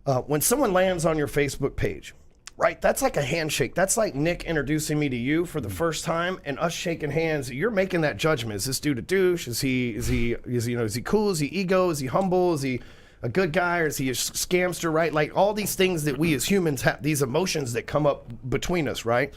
When someone lands on your Facebook page, right, that's like a handshake. That's like Nick introducing me to you for the first time and us shaking hands. You're making that judgment. Is this dude a douche? Is he cool? Is he ego? Is he humble? Is he a good guy, or is he a scamster, right? Like all these things that we as humans have, these emotions that come up between us, right?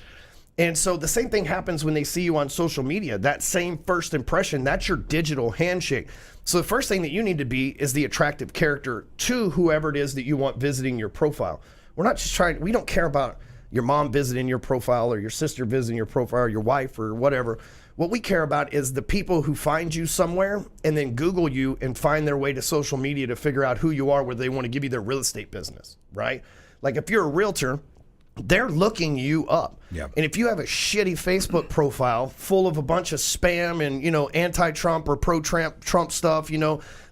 And so the same thing happens when they see you on social media. That same first impression, that's your digital handshake. So the first thing that you need to be is the attractive character to whoever it is that you want visiting your profile. We're not just we don't care about your mom visiting your profile or your sister visiting your profile or your wife or whatever. What we care about is the people who find you somewhere and then Google you and find their way to social media to figure out who you are, where they want to give you their real estate business, right? Like if you're a realtor, they're looking you up. Yeah. And if you have a shitty Facebook profile full of a bunch of spam and, anti-Trump or pro-Trump stuff,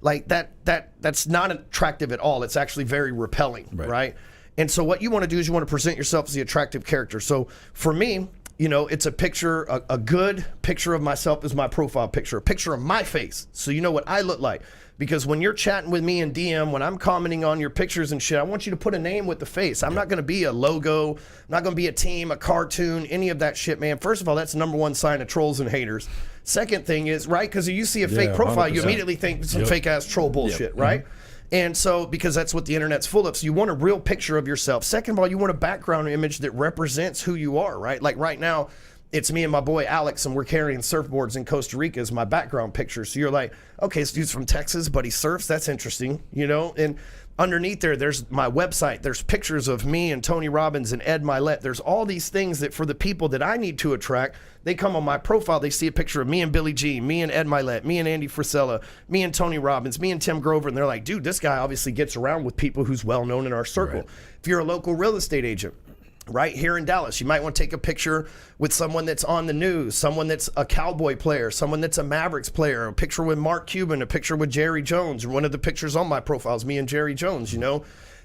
like that's not attractive at all. It's actually very repelling, right? And so what you want to do is you want to present yourself as the attractive character. So for me, it's a picture, a good picture of myself is my profile picture, a picture of my face. So you know what I look like. Because when you're chatting with me in DM, when I'm commenting on your pictures and shit, I want you to put a name with the face. I'm not going to be a logo. I'm not going to be a team, a cartoon, any of that shit, man. First of all, that's the number one sign of trolls and haters. Second thing is, right, because you see a fake profile, 100%. You immediately think some fake-ass troll bullshit, right? Mm-hmm. And so, because that's what the internet's full of. So you want a real picture of yourself. Second of all, you want a background image that represents who you are, right? Like right now, it's me and my boy Alex, and we're carrying surfboards in Costa Rica as my background picture. So you're like, okay, this dude's from Texas, but he surfs. That's interesting, And underneath there's my website. There's pictures of me and Tony Robbins and Ed Milet. There's all these things that for the people that I need to attract, they come on my profile, they see a picture of me and Billy G, me and Ed Milet, me and Andy Frisella, me and Tony Robbins, me and Tim Grover, and they're like, dude, this guy obviously gets around with people who's well known in our circle. Right. If you're a local real estate agent, right here in Dallas, you might want to take a picture with someone that's on the news, someone that's a Cowboy player, someone that's a Mavericks player, a picture with Mark Cuban, a picture with Jerry Jones. One of the pictures on my profile is me and Jerry Jones,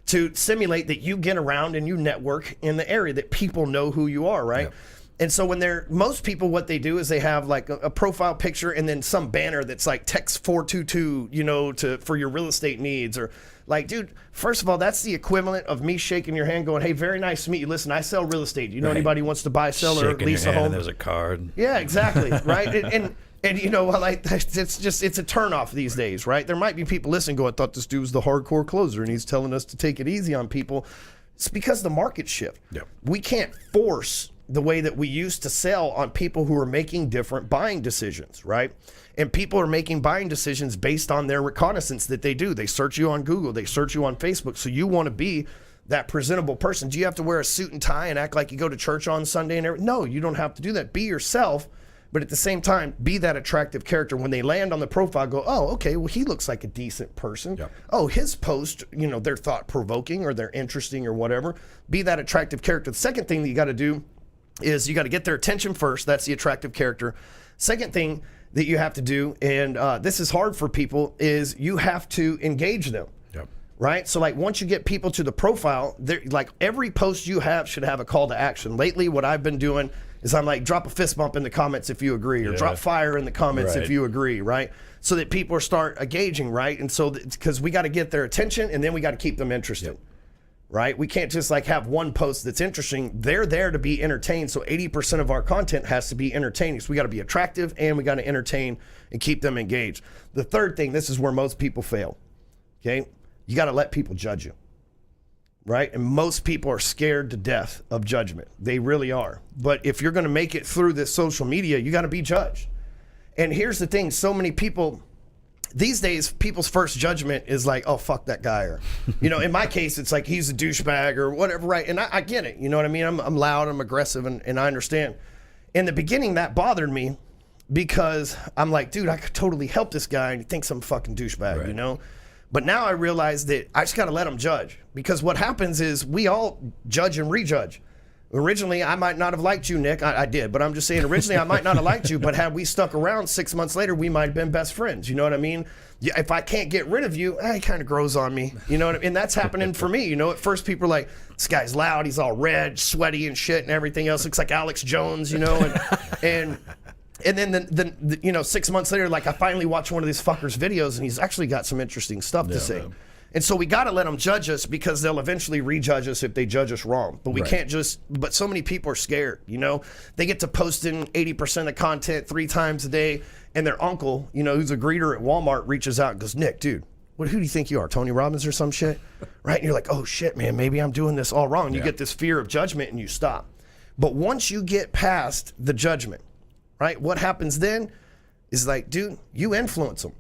to simulate that you get around and you network in the area, that people know who you are, right? Yep. And so when most people, what they do is they have like a profile picture and then some banner that's like text 422, for your real estate needs, or like, dude, first of all, that's the equivalent of me shaking your hand going, hey, very nice to meet you. Listen, I sell real estate. Do you know anybody who wants to buy, sell, or lease a home? And there's a card. Yeah, exactly. Right. And like it's a turnoff these days, right? There might be people listening going, I thought this dude was the hardcore closer and he's telling us to take it easy on people. It's because the market shift. Yep. We can't force the way that we used to sell on people who are making different buying decisions, right? And people are making buying decisions based on their reconnaissance that they do. They search you on Google, they search you on Facebook. So you want to be that presentable person. Do you have to wear a suit and tie and act like you go to church on Sunday and everything? No, you don't have to do that. Be yourself, but at the same time, be that attractive character. When they land on the profile, go, oh, okay, well, he looks like a decent person. Yep. Oh, his post, they're thought-provoking or they're interesting or whatever. Be that attractive character. The second thing that you got to do is you got to get their attention first. That's the attractive character. Second thing that you have to do, and this is hard for people, is you have to engage them. Yep. Right? So like once you get people to the profile, like every post you have should have a call to action. Lately, what I've been doing is I'm like, drop a fist bump in the comments if you agree, or drop fire in the comments if you agree, right? So that people start engaging, right? And so because we got to get their attention and then we got to keep them interested. Yep. Right? We can't just like have one post that's interesting. They're there to be entertained. So 80% of our content has to be entertaining. So we got to be attractive and we got to entertain and keep them engaged. The third thing, this is where most people fail. Okay? You got to let people judge you. Right? And most people are scared to death of judgment. They really are. But if you're going to make it through this social media, you got to be judged. And here's the thing. So many people, these days, people's first judgment is like, oh, fuck that guy. Or, in my case, it's like, he's a douchebag or whatever, right? And I get it. You know what I mean? I'm loud, I'm aggressive, and I understand. In the beginning, that bothered me because I'm like, dude, I could totally help this guy, and he thinks I'm a fucking douchebag, right. But now I realize that I just got to let him judge. Because what happens is we all judge and rejudge. Originally, I might not have liked you, Nick. I did, but I'm just saying, originally, I might not have liked you, but had we stuck around 6 months later, we might have been best friends. You know what I mean? If I can't get rid of you, it kind of grows on me. You know what I mean? And that's happening for me. At first, people are like, this guy's loud, he's all red, sweaty and shit, and everything else looks like Alex Jones, and then 6 months later, like I finally watched one of these fuckers' videos, and he's actually got some interesting stuff to say. Man. And so we got to let them judge us because they'll eventually rejudge us if they judge us wrong. But we can't just, but so many people are scared, you know? They get to posting 80% of content 3 times a day, and their uncle, you know, who's a greeter at Walmart, reaches out and goes, Nick, dude, who do you think you are, Tony Robbins or some shit? Right? And you're like, oh shit, man, maybe I'm doing this all wrong. And you get this fear of judgment and you stop. But once you get past the judgment, right, what happens then is like, dude, you influence them.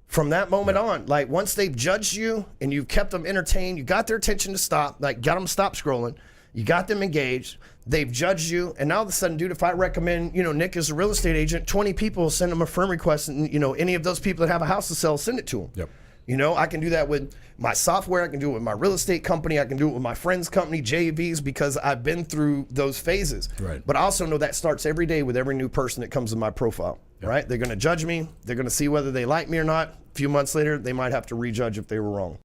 From that moment on, like once they've judged you and you've kept them entertained, you got their attention to stop, like got them to stop scrolling, you got them engaged, they've judged you, and now all of a sudden, dude, if I recommend, you know, Nick as a real estate agent, 20 people will send them a friend request, and, you know, any of those people that have a house to sell, send it to them. Yep. You know, I can do that with my software, I can do it with my real estate company, I can do it with my friend's company, JVs, because I've been through those phases. Right. But I also know that starts every day with every new person that comes in my profile, right? They're going to judge me, they're going to see whether they like me or not. A few months later, they might have to rejudge if they were wrong.